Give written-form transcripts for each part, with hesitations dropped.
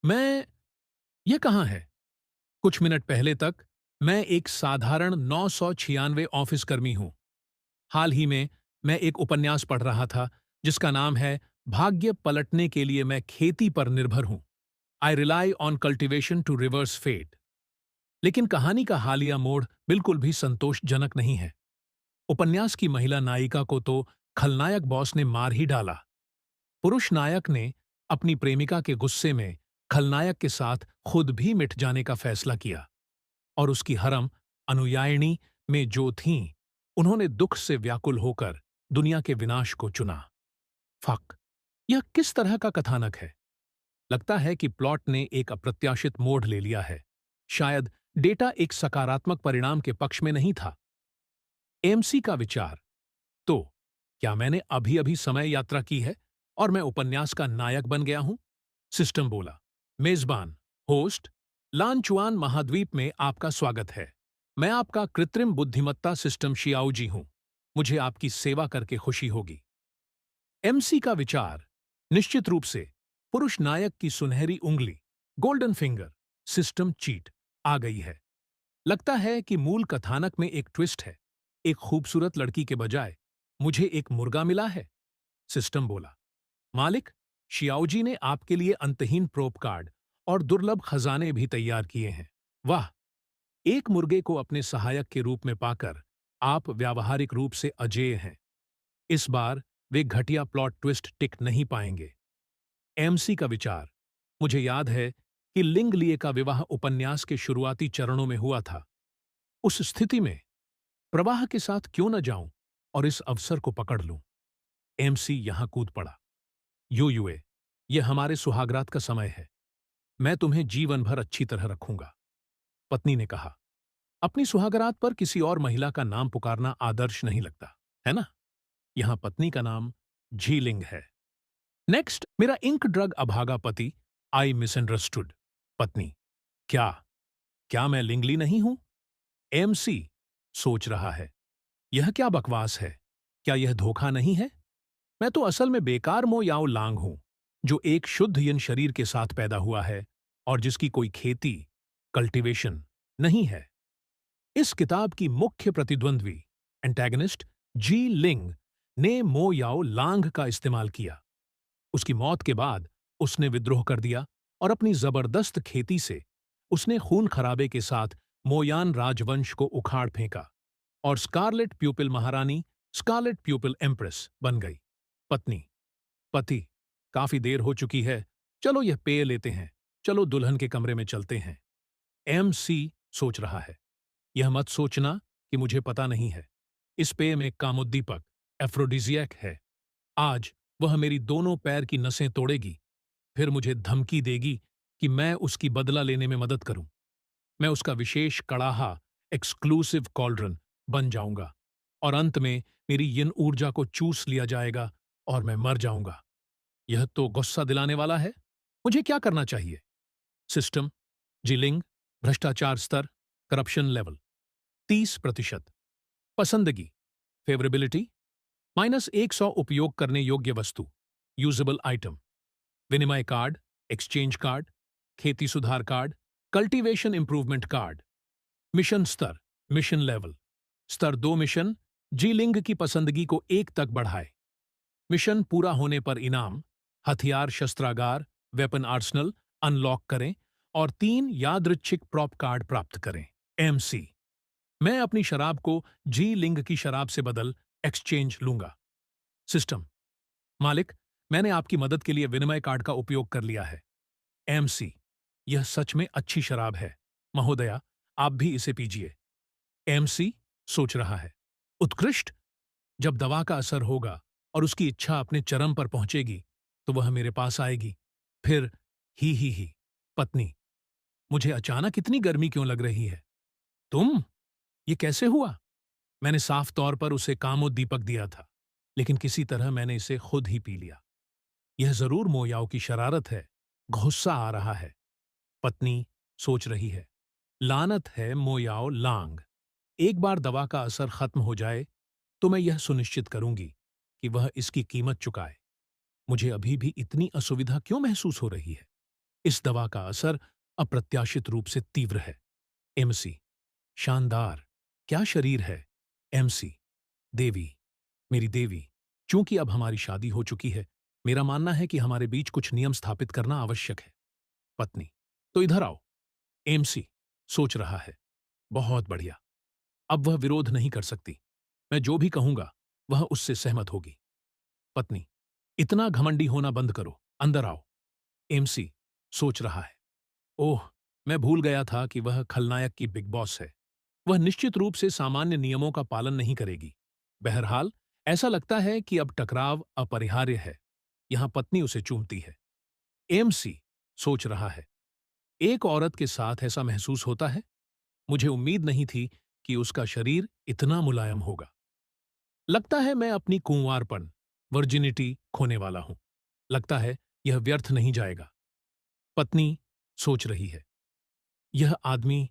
मैं ये कहाँ है? कुछ मिनट पहले तक मैं एक साधारण 996 ऑफिस कर्मी हूं। हाल ही में मैं एक उपन्यास पढ़ रहा था जिसका नाम है भाग्य पलटने के लिए मैं खेती पर निर्भर हूं। I rely on cultivation to reverse fate. लेकिन कहानी का हालिया मोड़ बिल्कुल भी संतोषजनक नहीं है। उपन्यास की महिला नायिका को तो खलनायक बॉस ने मार ही डाला। पुरुष नायक ने अपनी प्रेमिका के गुस्से में खलनायक के साथ खुद भी मिट जाने का फैसला किया और उसकी हरम अनुयायिनी में जो थीं, उन्होंने दुख से व्याकुल होकर दुनिया के विनाश को चुना। फक, यह किस तरह का कथानक है? लगता है कि प्लॉट ने एक अप्रत्याशित मोड़ ले लिया है। शायद डेटा एक सकारात्मक परिणाम के पक्ष में नहीं था। एमसी का विचार। तो क्या मैंने अभी अभी समय यात्रा की है और मैं उपन्यास का नायक बन गया हूं? सिस्टम बोला। मेजबान, होस्ट, लानचुआन महाद्वीप में आपका स्वागत है। मैं आपका कृत्रिम बुद्धिमत्ता सिस्टम शियाओजी हूं। मुझे आपकी सेवा करके खुशी होगी। एमसी का विचार। निश्चित रूप से पुरुष नायक की सुनहरी उंगली, गोल्डन फिंगर, सिस्टम चीट आ गई है। लगता है कि मूल कथानक में एक ट्विस्ट है। एक खूबसूरत लड़की के बजाय मुझे एक मुर्गा मिला है। सिस्टम बोला। मालिक, शियाओजी ने आपके लिए अंतहीन प्रोप कार्ड और दुर्लभ खजाने भी तैयार किए हैं। वाह! एक मुर्गे को अपने सहायक के रूप में पाकर आप व्यावहारिक रूप से अजेय हैं। इस बार वे घटिया प्लॉट ट्विस्ट टिक नहीं पाएंगे। एमसी का विचार। मुझे याद है कि लिंग लिए का विवाह उपन्यास के शुरुआती चरणों में हुआ था। उस स्थिति में प्रवाह के साथ क्यों न जाऊं और इस अवसर को पकड़ लूं। एमसी यहां कूद पड़ा। यो युए, यह हमारे सुहागरात का समय है। मैं तुम्हें जीवन भर अच्छी तरह रखूंगा। पत्नी ने कहा। अपनी सुहागरात पर किसी और महिला का नाम पुकारना आदर्श नहीं लगता, है ना? यहां पत्नी का नाम झीलिंग है। नेक्स्ट, मेरा इंक ड्रग अभागा पति। आई मिसअंडरस्टूड। पत्नी। क्या क्या मैं लिंगली नहीं हूं? एमसी सोच रहा है। यह क्या बकवास है? क्या यह धोखा नहीं है? मैं तो असल में बेकार मो याओ लांग हूं, जो एक शुद्ध यन शरीर के साथ पैदा हुआ है और जिसकी कोई खेती, कल्टीवेशन नहीं है। इस किताब की मुख्य प्रतिद्वंद्वी, एंटेगनिस्ट जी लिंग, ने मो याओ लांग का इस्तेमाल किया। उसकी मौत के बाद उसने विद्रोह कर दिया और अपनी जबरदस्त खेती से उसने खून खराबे के साथ मोयान राजवंश को उखाड़ फेंका और स्कारलेट प्यूपिल महारानी, स्कारलेट प्यूपिल एम्प्रेस बन गई। पत्नी। पति। काफी देर हो चुकी है। चलो यह पेय लेते हैं। चलो दुल्हन के कमरे में चलते हैं। एमसी सोच रहा है। यह मत सोचना कि मुझे पता नहीं है। इस पेय में कामोद्दीपक, एफ्रोडिजियक है। आज वह मेरी दोनों पैर की नसें तोड़ेगी, फिर मुझे धमकी देगी कि मैं उसकी बदला लेने में मदद करूं। मैं उसका विशेष कड़ाहा, एक्सक्लूसिव कॉल्ड्रन बन जाऊंगा और अंत में मेरी यिन ऊर्जा को चूस लिया जाएगा और मैं मर जाऊंगा। यह तो गुस्सा दिलाने वाला है। मुझे क्या करना चाहिए? सिस्टम। जिलिंग। भ्रष्टाचार स्तर, करप्शन लेवल 30%। पसंदगी, फेवरेबिलिटी -100। उपयोग करने योग्य वस्तु, यूजेबल आइटम, विनिमय कार्ड, एक्सचेंज कार्ड, खेती सुधार card, cultivation improvement card. Mission स्तर, मिशन लेवल स्तर 2। मिशन जी लिंग की पसंदगी को 1 तक बढ़ाए। मिशन पूरा होने पर इनाम, हथियार शस्त्रागार, वेपन आर्सनल अनलॉक करें और 3 यादृच्छिक प्रॉप कार्ड प्राप्त करें। एमसी। मैं अपनी शराब को जी लिंग की शराब से बदल एक्सचेंज लूंगा। सिस्टम। मालिक, मैंने आपकी मदद के लिए विनिमय कार्ड का उपयोग कर लिया है। एमसी। यह सच में अच्छी शराब है महोदया, आप भी इसे पीजिए। एमसी सोच रहा है। उत्कृष्ट। जब दवा का असर होगा और उसकी इच्छा अपने चरम पर पहुंचेगी तो वह मेरे पास आएगी। फिर ही। पत्नी। मुझे अचानक इतनी गर्मी क्यों लग रही है? तुम? ये कैसे हुआ? मैंने साफ तौर पर उसे कामोद्दीपक दिया था, लेकिन किसी तरह मैंने इसे खुद ही पी लिया। यह जरूर मोयाओ की शरारत है। गुस्सा आ रहा है। पत्नी सोच रही है। लानत है मोयाओ लांग। एक बार दवा का असर खत्म हो जाए तो मैं यह सुनिश्चित करूंगी कि वह इसकी कीमत चुकाए। मुझे अभी भी इतनी असुविधा क्यों महसूस हो रही है? इस दवा का असर अप्रत्याशित रूप से तीव्र है। एमसी, शानदार, क्या शरीर है। एमसी, देवी, मेरी देवी, चूंकि अब हमारी शादी हो चुकी है, मेरा मानना है कि हमारे बीच कुछ नियम स्थापित करना आवश्यक है। पत्नी, तो इधर आओ। एमसी, सोच रहा है, बहुत बढ़िया, अब वह विरोध नहीं कर सकती। मैं जो भी कहूंगा वह उससे सहमत होगी। पत्नी, इतना घमंडी होना बंद करो, अंदर आओ। एमसी, सोच रहा है, ओह, मैं भूल गया था कि वह खलनायक की बिग बॉस है। वह निश्चित रूप से सामान्य नियमों का पालन नहीं करेगी। बहरहाल, ऐसा लगता है कि अब टकराव अपरिहार्य है। यहां पत्नी उसे चूमती है। एमसी, सोच रहा है, एक औरत के साथ ऐसा महसूस होता है। मुझे उम्मीद नहीं थी कि उसका शरीर इतना मुलायम होगा। लगता है मैं अपनी कुंवारपन, वर्जिनिटी खोने वाला हूं। लगता है यह व्यर्थ नहीं जाएगा। पत्नी सोच रही है, यह आदमी,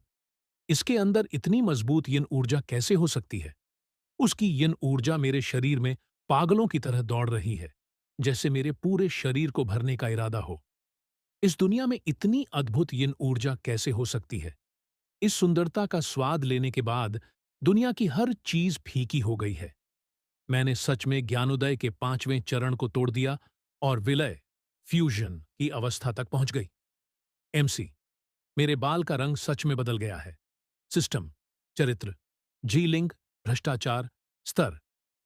इसके अंदर इतनी मजबूत यिन ऊर्जा कैसे हो सकती है। उसकी यिन ऊर्जा मेरे शरीर में पागलों की तरह दौड़ रही है, जैसे मेरे पूरे शरीर को भरने का इरादा हो। इस दुनिया में इतनी अद्भुत यिन ऊर्जा कैसे हो सकती है। इस सुंदरता का स्वाद लेने के बाद दुनिया की हर चीज फीकी हो गई है। मैंने सच में ज्ञानोदय के 5वें चरण को तोड़ दिया और विलय, फ्यूजन की अवस्था तक पहुंच गई। एमसी, मेरे बाल का रंग सच में बदल गया है। सिस्टम, चरित्र, जी लिंग, भ्रष्टाचार स्तर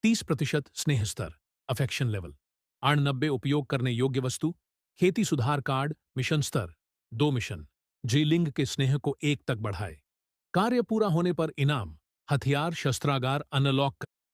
30% स्नेह स्तर, अफेक्शन लेवल 98 उपयोग करने योग्य वस्तु, खेती सुधार कार्ड, मिशन स्तर 2 मिशन, जी लिंग के स्नेह को 1 तक बढ़ाए। कार्य पूरा होने पर इनाम, हथियार शस्त्रागार अनलॉक